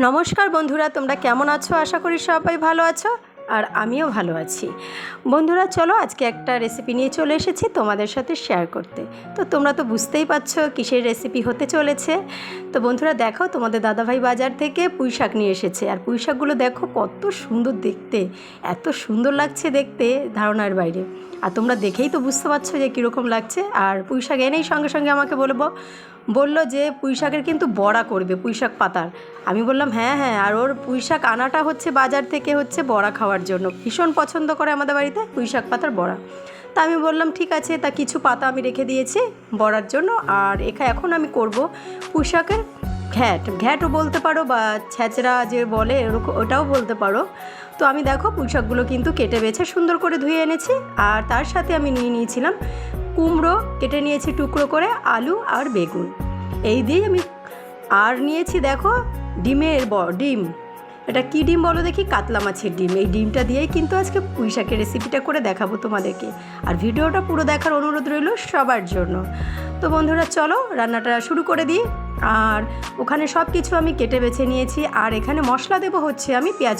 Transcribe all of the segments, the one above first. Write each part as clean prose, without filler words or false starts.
নমস্কার বন্ধুরা, তোমরা কেমন আছো? আশা করি সবাই ভালো আছো আর আমিও ভালো আছি। বন্ধুরা চলো আজকে একটা রেসিপি নিয়ে চলে এসেছি তোমাদের সাথে শেয়ার করতে। তো তোমরা তো বুঝতেই পারছো কিসের রেসিপি হতে চলেছে। তো বন্ধুরা দেখো, তোমাদের দাদাভাই বাজার থেকে পুঁই শাক নিয়ে এসেছে। আর পুঁই শাকগুলো দেখো কত সুন্দর দেখতে, এত সুন্দর লাগছে দেখতে ধারণার বাইরে। আর তোমরা দেখেই তো বুঝতে পারছো যে কীরকম লাগছে। আর পুঁই শাক এনেই সঙ্গে সঙ্গে আমাকে বললো যে পুঁই শাকের কিন্তু বড়া করবে, পুঁই শাক পাতার। আমি বললাম হ্যাঁ হ্যাঁ। আর ওর পুঁই শাক আনাটা হচ্ছে বাজার থেকে হচ্ছে বড়া খাওয়ার জন্য, ভীষণ পছন্দ করে আমাদের বাড়িতে পুঁই শাক পাতার বড়া। তা আমি বললাম ঠিক আছে, তা কিছু পাতা আমি রেখে দিয়েছি বড়ার জন্য। আর এখন আমি করব পুঁই শাকের ঘ্যাটও বলতে পারো, বা ছ্যাঁচড়া যে বলে এরকম ওটাও বলতে পারো। তো আমি দেখো পুঁই শাকগুলো কিন্তু কেটে বেছে সুন্দর করে ধুয়ে এনেছি। আর তার সাথে আমি নিয়েছিলাম কুমড়ো, কেটে নিয়েছি টুকরো করে, আলু আর বেগুন, এই দিয়ে আমি আর নিয়েছি দেখো ডিম। এটা কী ডিম বলো দেখি? কাতলা মাছের ডিম। এই ডিমটা দিয়েই কিন্তু আজকে পুঁই শাকের রেসিপিটা করে দেখাবো তোমাদেরকে। আর ভিডিওটা পুরো দেখার অনুরোধ রইল সবার জন্য। তো বন্ধুরা চলো রান্নাটা শুরু করে দিই। আর ওখানে সব কিছু আমি কেটে বেছে নিয়েছি। আর এখানে মশলা দেবো হচ্ছে আমি পেঁয়াজ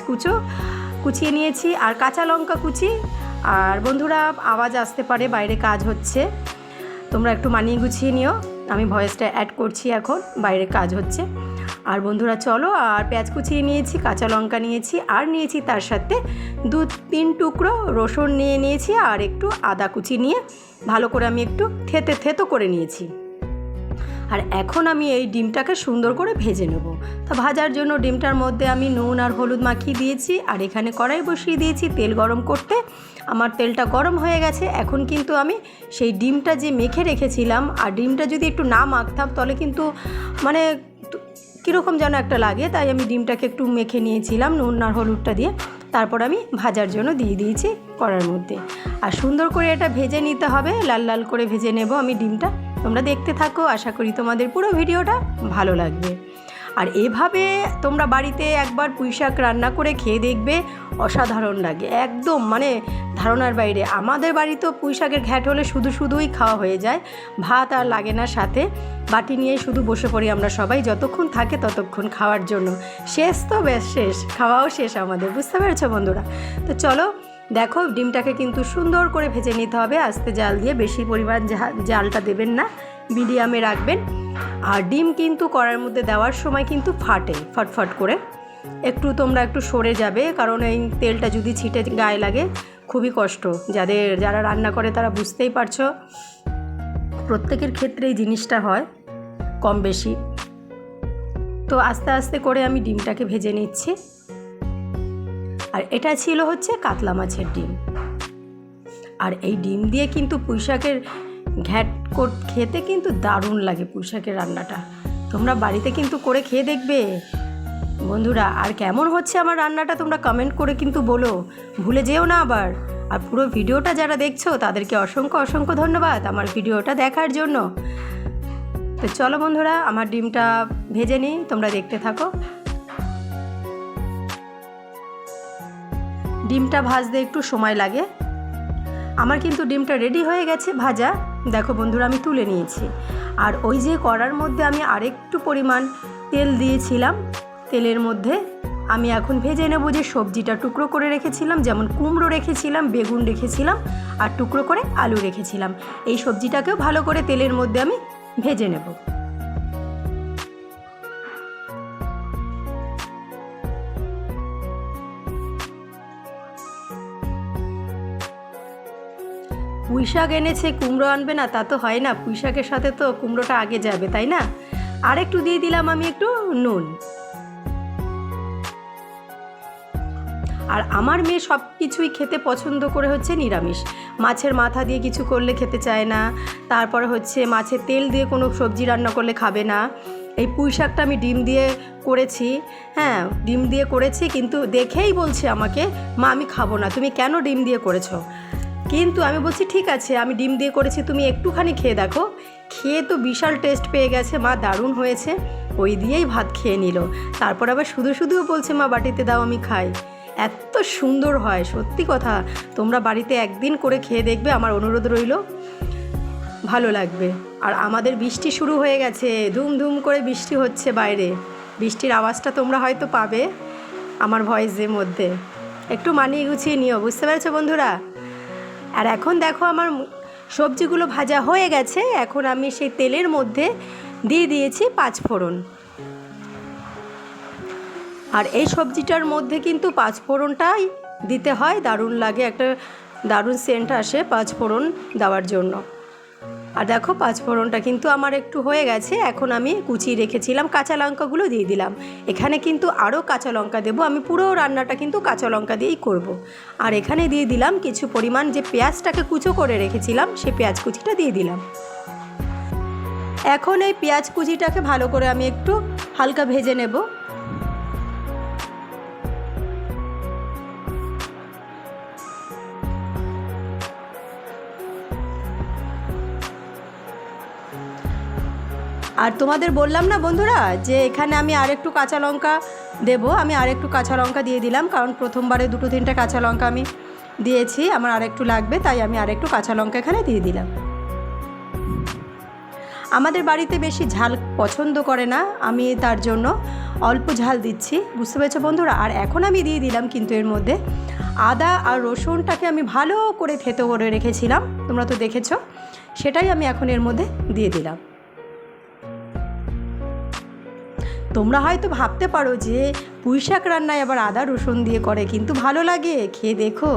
কুচিয়ে নিয়েছি আর কাঁচা লঙ্কা কুচি। আর বন্ধুরা আওয়াজ আসতে পারে, বাইরে কাজ হচ্ছে, তোমরা একটু মানিয়ে গুছিয়ে নিও। আমি ভয়েসটা অ্যাড করছি, এখন বাইরে কাজ হচ্ছে। আর বন্ধুরা চলো, আর পেঁয়াজ কুচিয়ে নিয়েছি, কাঁচা লঙ্কা নিয়েছি, আর নিয়েছি তার সাথে 2-3 টুকরো রসুন নিয়েছি, আর একটু আদা কুচি নিয়ে ভালো করে আমি একটু থেতো করে নিয়েছি। আর এখন আমি এই ডিমটাকে সুন্দর করে ভেজে নেব। তা ভাজার জন্য ডিমটার মধ্যে আমি নুন আর হলুদ মাখিয়ে দিয়েছি। আর এখানে কড়াই বসিয়ে দিয়েছি তেল গরম করতে। আমার তেলটা গরম হয়ে গেছে। এখন কিন্তু আমি সেই ডিমটা যে মেখে রেখেছিলাম, আর ডিমটা যদি একটু না মাখতাম তাহলে কিন্তু মানে কীরকম যেন একটা লাগে, তাই আমি ডিমটাকে একটু মেখে নিয়েছিলাম নুন আর হলুদটা দিয়ে। তারপর আমি ভাজার জন্য দিয়ে দিয়েছি কড়ার মধ্যে। আর সুন্দর করে এটা ভেজে নিতে হবে, লাল লাল করে ভেজে নেব আমি ডিমটা। তোমরা দেখতে থাকো, আশা করি তোমাদের পুরো ভিডিওটা ভালো লাগবে। আর এভাবে তোমরা বাড়িতে একবার পুঁই শাক রান্না করে খেয়ে দেখবে, অসাধারণ লাগে, একদম মানে ধারণার বাইরে। আমাদের বাড়িতেও পুঁই শাকের ঘ্যাট হলে শুধুই খাওয়া হয়ে যায়, ভাত আর লাগে না সাথে। বাটি নিয়ে শুধু বসে পড়ি আমরা সবাই, যতক্ষণ থাকে ততক্ষণ খাওয়ার জন্য। শেষ তো বেশ শেষ, খাওয়াও শেষ আমাদের, বুঝতে পেরেছো বন্ধুরা? তো চলো দেখো, ডিমটাকে কিন্তু সুন্দর করে ভেজে নিতে হবে আস্তে জাল দিয়ে। বেশি পরিমাণ জালটা দেবেন না, মিডিয়ামে রাখবেন। আর ডিম কিন্তু কড়ার মধ্যে দেওয়ার সময় কিন্তু ফাটে ফটফট করে, তোমরা একটু সরে যাবে, কারণ এই তেলটা যদি ছিটে গায়ে লাগে খুবই কষ্ট। যারা রান্না করে তারা বুঝতেই পারছো, প্রত্যেকের ক্ষেত্রে এই জিনিসটা হয় কম বেশি। তো আস্তে আস্তে করে আমি ডিমটাকে ভেজে নিচ্ছি। আর এটা ছিল হচ্ছে কাতলা মাছের ডিম। আর এই ডিম দিয়ে কিন্তু পুঁই শাকের ঘ্যাট খেতে কিন্তু দারুণ লাগে পুঁই শাকের রান্নাটা। তোমরা বাড়িতে কিন্তু করে খেয়ে দেখবে বন্ধুরা। আর কেমন হচ্ছে আমার রান্নাটা তোমরা কমেন্ট করে কিন্তু বলো, ভুলে যেও না আবার। আর পুরো ভিডিওটা যারা দেখছো তাদেরকে অসংখ্য ধন্যবাদ আমার ভিডিওটা দেখার জন্য। তো চলো বন্ধুরা, আমার ডিমটা ভেজে নিই, তোমরা দেখতে থাকো। ডিমটা ভাজতে একটু সময় লাগে। আমার কিন্তু ডিমটা রেডি হয়ে গেছে ভাজা, দেখো বন্ধুরা আমি তুলে নিয়েছি। আর ওই যে কড়ার মধ্যে আমি আরেকটু পরিমাণ তেল দিয়েছিলাম, তেলের মধ্যে আমি এখন ভেজে নেব যে সবজিটা টুকরো করে রেখেছিলাম, যেমন কুমড়ো রেখেছিলাম, বেগুন রেখেছিলাম, আর টুকরো করে আলু রেখেছিলাম। এই সবজিটাকেও ভালো করে তেলের মধ্যে আমি ভেজে নেব। পুঁই শাক এনেছে, কুমড়ো আনবে না তা তো হয় না, পুঁই শাকের সাথে তো কুমড়োটা আগে যাবে, তাই না? আর একটু দিয়ে দিলাম আমি একটু নুন। আর আমার মেয়ে সব কিছুই খেতে পছন্দ করে হচ্ছে নিরামিষ। মাছের মাথা দিয়ে কিছু করলে খেতে চায় না, তারপর হচ্ছে মাছের তেল দিয়ে কোনো সবজি রান্না করলে খাবে না। এই পুঁই শাকটা আমি ডিম দিয়ে করেছি, হ্যাঁ ডিম দিয়ে করেছি, কিন্তু দেখেই বলছে আমাকে, মা আমি খাবো না, তুমি কেন ডিম দিয়ে করেছো? কিন্তু আমি বলছি ঠিক আছে, আমি ডিম দিয়ে করেছি, তুমি একটুখানি খেয়ে দেখো। খেয়ে তো বিশাল টেস্ট পেয়ে গেছে, মা দারুণ হয়েছে, ওই দিয়েই ভাত খেয়ে নিল। তারপর আবার শুধুও বলছে মা বাটিতে দাও আমি খাই। এত সুন্দর হয়, সত্যি কথা। তোমরা বাড়িতে একদিন করে খেয়ে দেখবে, আমার অনুরোধ রইল, ভালো লাগবে। আর আমাদের বৃষ্টি শুরু হয়ে গেছে, ধুম করে বৃষ্টি হচ্ছে বাইরে, বৃষ্টির আওয়াজটা তোমরা হয়তো পাবে আমার ভয়েসের মধ্যে, একটু মানিয়ে গুছিয়ে নিও, বুঝতে পেরেছো বন্ধুরা। আর এখন দেখো আমার সবজিগুলো ভাজা হয়ে গেছে। এখন আমি সেই তেলের মধ্যে দিয়ে দিয়েছি 5 ফোড়ন। আর এই সবজিটার মধ্যে কিন্তু 5 ফোড়নটাই দিতে হয়, দারুণ লাগে, একটা দারুণ সেন্ট আসে 5 ফোড়ন দেওয়ার জন্য। আর দেখো 5 ফোড়নটা কিন্তু আমার একটু হয়ে গেছে। এখন আমি কুচিয়ে রেখেছিলাম কাঁচা লঙ্কাগুলো দিয়ে দিলাম। এখানে কিন্তু আরও কাঁচা লঙ্কা দেবো, আমি পুরো রান্নাটা কিন্তু কাঁচা লঙ্কা দিয়েই করব। আর এখানে দিয়ে দিলাম কিছু পরিমাণ যে পেঁয়াজটাকে কুচো করে রেখেছিলাম, সেই পেঁয়াজ কুচিটা দিয়ে দিলাম। এখন এই পেঁয়াজ কুচিটাকে ভালো করে আমি একটু হালকা ভেজে নেব। আর তোমাদের বললাম না বন্ধুরা যে এখানে আমি আরেকটু কাঁচা লঙ্কা দেবো, আমি আরেকটু কাঁচা লঙ্কা দিয়ে দিলাম, কারণ প্রথমবারে 2-3টা কাঁচা লঙ্কা আমি দিয়েছি, আমার আরেকটু লাগবে, তাই আমি আরেকটু কাঁচা লঙ্কা এখানে দিয়ে দিলাম। আমাদের বাড়িতে বেশি ঝাল পছন্দ করে না, আমি তার জন্য অল্প ঝাল দিচ্ছি, বুঝতে পেরেছো বন্ধুরা। আর এখন আমি দিয়ে দিলাম কিন্তু এর মধ্যে আদা আর রসুনটাকে আমি ভালো করে থেতো করে রেখেছিলাম, তোমরা তো দেখেছো, সেটাই আমি এখন এর মধ্যে দিয়ে দিলাম। তোমরা হয়তো ভাবতে পারো যে পুঁইশাক রান্নায় আবার আদা রসুন দিয়ে করে, কিন্তু ভালো লাগে, খেয়ে দেখো।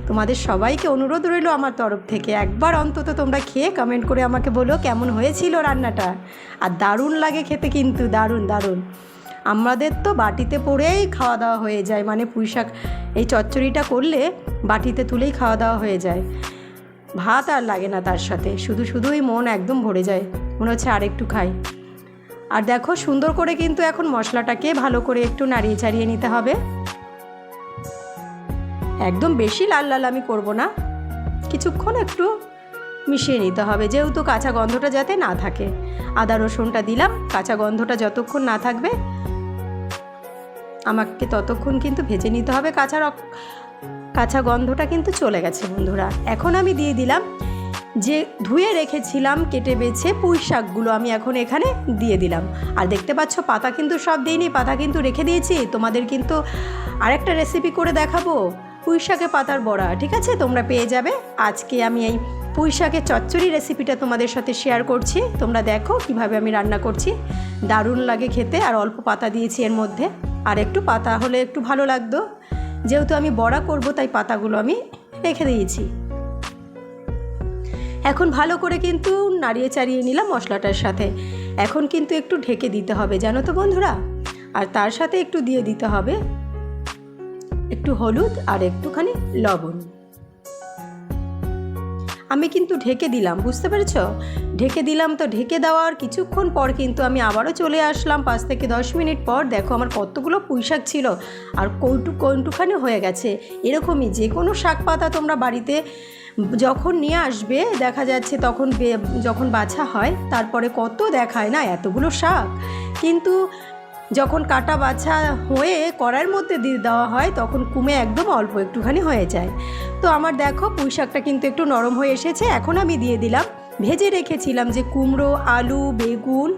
তোমাদের সবাইকে অনুরোধ রইল আমার তরফ থেকে, একবার অন্তত তোমরা খেয়ে কমেন্ট করে আমাকে বলো কেমন হয়েছিল রান্নাটা। আর দারুণ লাগে খেতে, কিন্তু দারুণ দারুণ। আমাদের তো বাটিতে পড়েই খাওয়া দাওয়া হয়ে যায়, মানে পুঁইশাক এই চচ্চড়িটা করলে বাটিতে তুলেই খাওয়া দাওয়া হয়ে যায়, ভাত আর লাগে না তার সাথে, শুধুই মন একদম ভরে যায়, মনে হচ্ছে আর একটু খাই। আর দেখো সুন্দর করে কিন্তু এখন মশলাটাকে ভালো করে একটু নাড়িয়ে চাড়িয়ে নিতে হবে। একদম বেশি লাল লাল আমি করব না, কিছুক্ষণ একটু মিশিয়ে নিতে হবে, যেহেতু কাঁচা গন্ধটা যাতে না থাকে। আদা রসুনটা দিলাম, কাঁচা গন্ধটা যতক্ষণ না থাকবে আমাকে ততক্ষণ কিন্তু ভেজে নিতে হবে। কাঁচা গন্ধটা কিন্তু চলে গেছে বন্ধুরা। এখন আমি দিয়ে দিলাম যে ধুয়ে রেখেছিলাম কেটে বেছে পুঁই শাকগুলো, আমি এখন এখানে দিয়ে দিলাম। আর দেখতে পাচ্ছ পাতা কিন্তু সব দিইনি, পাতা কিন্তু রেখে দিয়েছি। তোমাদের কিন্তু আরেকটা রেসিপি করে দেখাবো, পুঁই শাকে পাতার বড়া, ঠিক আছে, তোমরা পেয়ে যাবে। আজকে আমি এই পুঁই শাকের চচ্চড়ি রেসিপিটা তোমাদের সাথে শেয়ার করছি, তোমরা দেখো কিভাবে আমি রান্না করছি, দারুণ লাগে খেতে। আর অল্প পাতা দিয়েছি এর মধ্যে, আর একটু পাতা হলে একটু ভালো লাগতো, যেহেতু আমি বড়া করব তাই পাতাগুলো আমি রেখে দিয়েছি। এখন ভালো করে কিন্তু নাড়িয়ে চাড়িয়ে নিলাম মশলাটার সাথে। এখন কিন্তু একটু ঢেকে দিতে হবে, জানো তো বন্ধুরা। আর তার সাথে একটু দিয়ে দিতে হবে একটু হলুদ আর একটুখানি লবণ। আমি কিন্তু ঢেকে দিলাম, বুঝতে পেরেছ, ঢেকে দিলাম। তো ঢেকে দেওয়ার কিছুক্ষণ পর কিন্তু আমি আবারও চলে আসলাম 5 থেকে 10 মিনিট পর। দেখো আমার কতগুলো পুঁইশাক ছিল আর কৌটুখানি হয়ে গেছে। এরকমই যে কোনো শাক পাতা তোমরা বাড়িতে যখন নিয়ে আসবে, দেখা যাচ্ছে তখন যখন বাছা হয় তারপরে কত দেখায় না এতগুলো শাক, কিন্তু যখন কাটা বাছা হয়ে কড়াইয়ের মধ্যে দিয়ে দেওয়া হয় তখন কমে একদম অল্প একটুখানি হয়ে যায়। তো আমার দেখো পুঁই শাকটা কিন্তু একটু নরম হয়ে এসেছে। এখন আমি দিয়ে দিলাম ভেজে রেখেছিলাম যে কুমড়ো, আলু, বেগুন,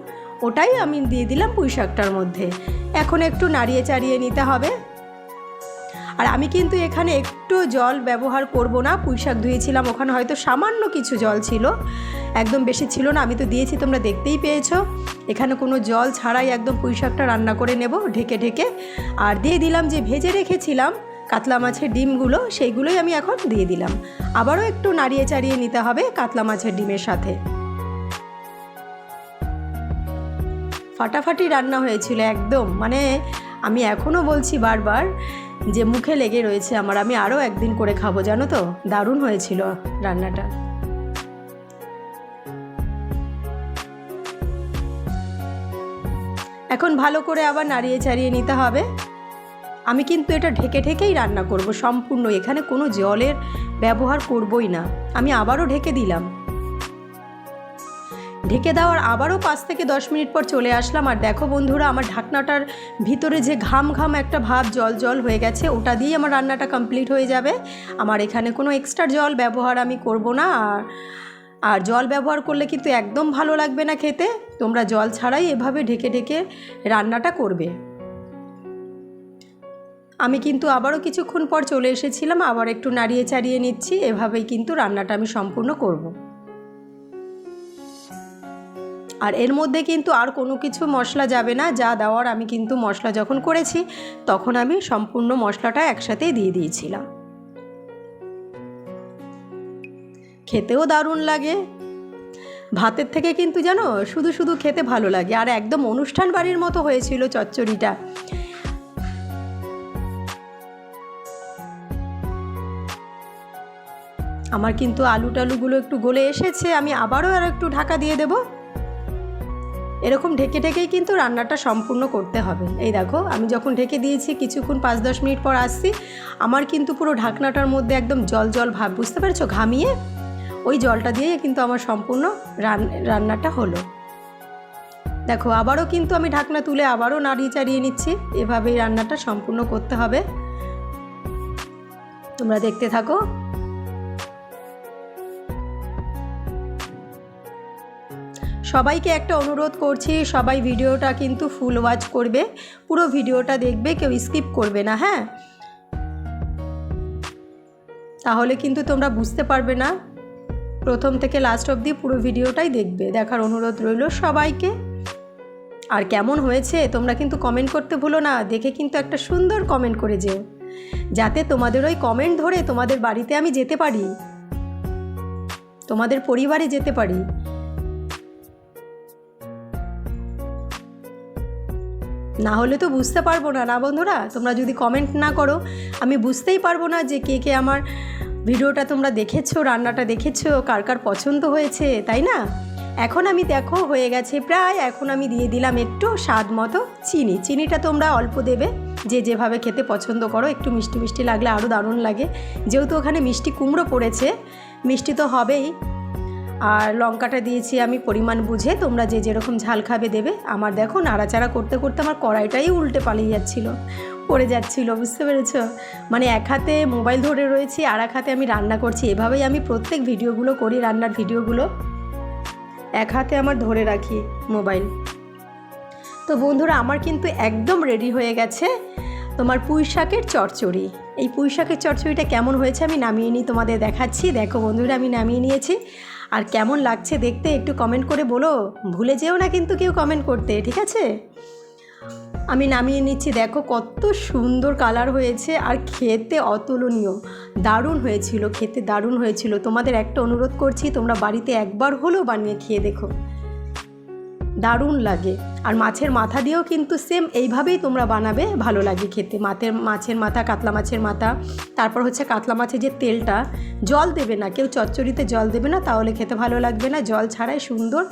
ওটাই আমি দিয়ে দিলাম পুঁই শাকটার মধ্যে। এখন একটু নাড়িয়ে চাড়িয়ে নিতে হবে। আর আমি কিন্তু এখানে একটু জল ব্যবহার করব না, পুঁই শাক ধুয়েছিলাম, ওখানে হয়তো সামান্য কিছু জল ছিল, একদম বেশি ছিল না, আমি তো দিয়েছি তোমরা দেখতেই পেয়েছো। এখানে কোনো জল ছাড়াই একদম পুঁই শাকটা রান্না করে নেব ঢেকে ঢেকে। আর দিয়ে দিলাম যে ভেজে রেখেছিলাম কাতলা মাছের ডিমগুলো, সেইগুলোই আমি এখন দিয়ে দিলাম। আবারও একটু নাড়িয়ে চাড়িয়ে নিতে হবে কাতলা মাছের ডিমের সাথে। ফাটাফাটি রান্না হয়েছিল একদম, মানে আমি এখনও বলছি বারবার যে মুখে লেগে রয়েছে আমার, আমি আরও একদিন করে খাবো, জানো তো, দারুণ হয়েছিল রান্নাটা। এখন ভালো করে আবার নাড়িয়ে চাড়িয়ে নিতে হবে। আমি কিন্তু এটা ঢেকে ঢেকেই রান্না করব সম্পূর্ণ, এখানে কোনো জলের ব্যবহার করবই না। আমি আবারও ঢেকে দিলাম। ঢেকে দেওয়ার আবারও 5 থেকে 10 মিনিট পর চলে আসলাম। আর দেখো বন্ধুরা আমার ঢাকনাটার ভিতরে যে ঘাম ঘাম একটা ভাব, জল জল হয়ে গেছে, ওটা দিয়েই আমার রান্নাটা কমপ্লিট হয়ে যাবে। আমার এখানে কোনো এক্সট্রা জল ব্যবহার আমি করব না। আর আর জল ব্যবহার করলে কিন্তু একদম ভালো লাগবে না খেতে। তোমরা জল ছাড়াই এভাবে ঢেকে ঢেকে রান্নাটা করবে। আমি কিন্তু আবারও কিছুক্ষণ পর চলে এসেছিলাম, আবার একটু নাড়িয়ে চাড়িয়ে নিচ্ছি। এভাবেই কিন্তু রান্নাটা আমি সম্পূর্ণ করব। আর এর মধ্যে কিন্তু আর কোনো কিছু মশলা যাবে না, যা দেওয়ার আমি কিন্তু মশলা যখন করেছি তখন আমি সম্পূর্ণ মশলাটা একসাথেই দিয়ে দিয়েছিলাম। খেতেও দারুণ লাগে, ভাতের থেকে কিন্তু জানো শুধু শুধু খেতে ভালো লাগে। আর একদম অনুষ্ঠান বাড়ির মতো হয়েছিল চচ্চড়িটা। আমার কিন্তু আলু টালুগুলো একটু গলে এসেছে, আমি আবারও আর একটু ঢাকা দিয়ে দেব। এরকম ঢেকে ঢেকেই কিন্তু রান্নাটা সম্পূর্ণ করতে হবে। এই দেখো আমি যখন ঢেকে দিয়েছি কিছুক্ষণ 5-10 মিনিট পর আসছি, আমার কিন্তু পুরো ঢাকনাটার মধ্যে একদম জল জল ভাব, বুঝতে পেরেছো, ঘামিয়ে ওই জলটা দিয়েই কিন্তু আমার সম্পূর্ণ রান্নাটা হলো। দেখো আবারও কিন্তু আমি ঢাকনা তুলে আবারও নাড়িয়ে চাড়িয়ে নিচ্ছি। এভাবেই রান্নাটা সম্পূর্ণ করতে হবে, তোমরা দেখতে থাকো। সবাইকে একটা অনুরোধ করছি, সবাই ভিডিওটা কিন্তু ফুল ওয়াচ করবে, পুরো ভিডিওটা দেখবে, কেউ স্কিপ করবে না, হ্যাঁ? তাহলে কিন্তু তোমরা বুঝতে পারবে না। প্রথম থেকে লাস্ট অবধি পুরো ভিডিওটাই দেখবে, দেখার অনুরোধ রইল সবাইকে। আর কেমন হয়েছে তোমরা কিন্তু কমেন্ট করতে ভুলো না, দেখে কিন্তু একটা সুন্দর কমেন্ট করে যেও, যাতে তোমাদের ওই কমেন্ট ধরে তোমাদের বাড়িতে আমি যেতে পারি, তোমাদের পরিবারে যেতে পারি। না হলে তো বুঝতে পারবো না, না বন্ধুরা? তোমরা যদি কমেন্ট না করো আমি বুঝতেই পারবো না যে কে কে আমার ভিডিওটা তোমরা দেখেছো, রান্নাটা দেখেছো, কার কার পছন্দ হয়েছে, তাই না? এখন আমি দেখো হয়ে গেছে প্রায়। এখন আমি দিয়ে দিলাম একটু স্বাদ মতো চিনি। চিনিটা তোমরা অল্প দেবে, যে যেভাবে খেতে পছন্দ করো। একটু মিষ্টি মিষ্টি লাগলে আরও দারুণ লাগে, যেহেতু ওখানে মিষ্টি কুমড়ো পড়েছে, মিষ্টি তো হবেই। আর লঙ্কাটা দিয়েছি আমি পরিমাণ বুঝে, তোমরা যে যেরকম ঝাল খাবে দেবে। আমার দেখো নাড়াচাড়া করতে করতে আমার কড়াইটাই উল্টে পালিয়ে যাচ্ছিলো, পড়ে যাচ্ছিলো, বুঝতে পেরেছো? মানে এক হাতে মোবাইল ধরে রয়েছি আর এক হাতে আমি রান্না করছি। এভাবেই আমি প্রত্যেক ভিডিওগুলো করি, রান্নার ভিডিওগুলো এক হাতে আমার ধরে রাখি মোবাইল। তো বন্ধুরা আমার কিন্তু একদম রেডি হয়ে গেছে তোমার পুঁই শাকের চচ্চড়ি। এই পুঁই শাকের চচ্চড়িটা কেমন হয়েছে আমি নামিয়ে নিই, তোমাদের দেখাচ্ছি। দেখো বন্ধুরা আমি নামিয়ে নিয়েছি, আর কেমন লাগছে দেখতে একটু কমেন্ট করে বলো, ভুলে যেও না কিন্তু কেউ কমেন্ট করতে, ঠিক আছে? আমি নামিয়ে নিচ্ছি, দেখো কত সুন্দর কালার হয়েছে, আর খেতে অতুলনীয়, দারুণ হয়েছিল, খেতে দারুণ হয়েছিল। তোমাদের একটা অনুরোধ করছি, তোমরা বাড়িতে একবার হলেও বানিয়ে খেয়ে দেখো, দারুণ লাগে। আর মাছের মাথা দিয়েও কিন্তু সেম এইভাবেই তোমরা বানাবে, ভালো লাগে খেতে। মাছের মাথা, কাতলা মাছের মাথা, তারপর হচ্ছে কাতলা মাছের যে তেলটা, জল দেবে না কেউ, চচ্চড়িতে জল দেবে না, তাহলে খেতে ভালো লাগবে না। জল ছাড়াই সুন্দর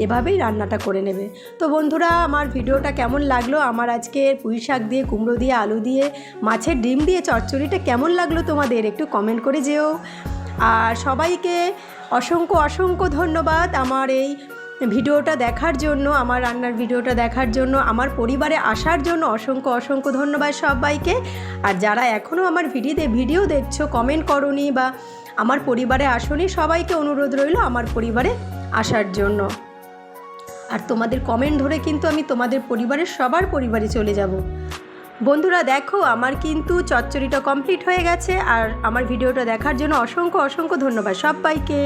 এভাবেই রান্নাটা করে নেবে। তো বন্ধুরা আমার ভিডিওটা কেমন লাগলো, আমার আজকে পুঁই শাক দিয়ে, কুমড়ো দিয়ে, আলু দিয়ে, মাছের ডিম দিয়ে চচ্চড়িটা কেমন লাগলো তোমাদের একটু কমেন্ট করে যেও। আর সবাইকে অসংখ্য অসংখ্য ধন্যবাদ আমার এই ভিডিওটা দেখার জন্য, আমার রান্নার ভিডিওটা দেখার জন্য, আমার পরিবারে আসার জন্য অসংখ্য অসংখ্য ধন্যবাদ সবাইকে। আর যারা এখনও আমার ভিডিও দেখছো, কমেন্ট করোনি বা আমার পরিবারে আসোনি, সবাইকে অনুরোধ রইল আমার পরিবারে আসার জন্য। আর তোমাদের কমেন্ট ধরে কিন্তু আমি তোমাদের পরিবারের সবার পরিবারে চলে যাব। বন্ধুরা দেখো আমার কিন্তু চচ্চড়িটা কমপ্লিট হয়ে গেছে। আর আমার ভিডিওটা দেখার জন্য অসংখ্য অসংখ্য ধন্যবাদ সবাইকে।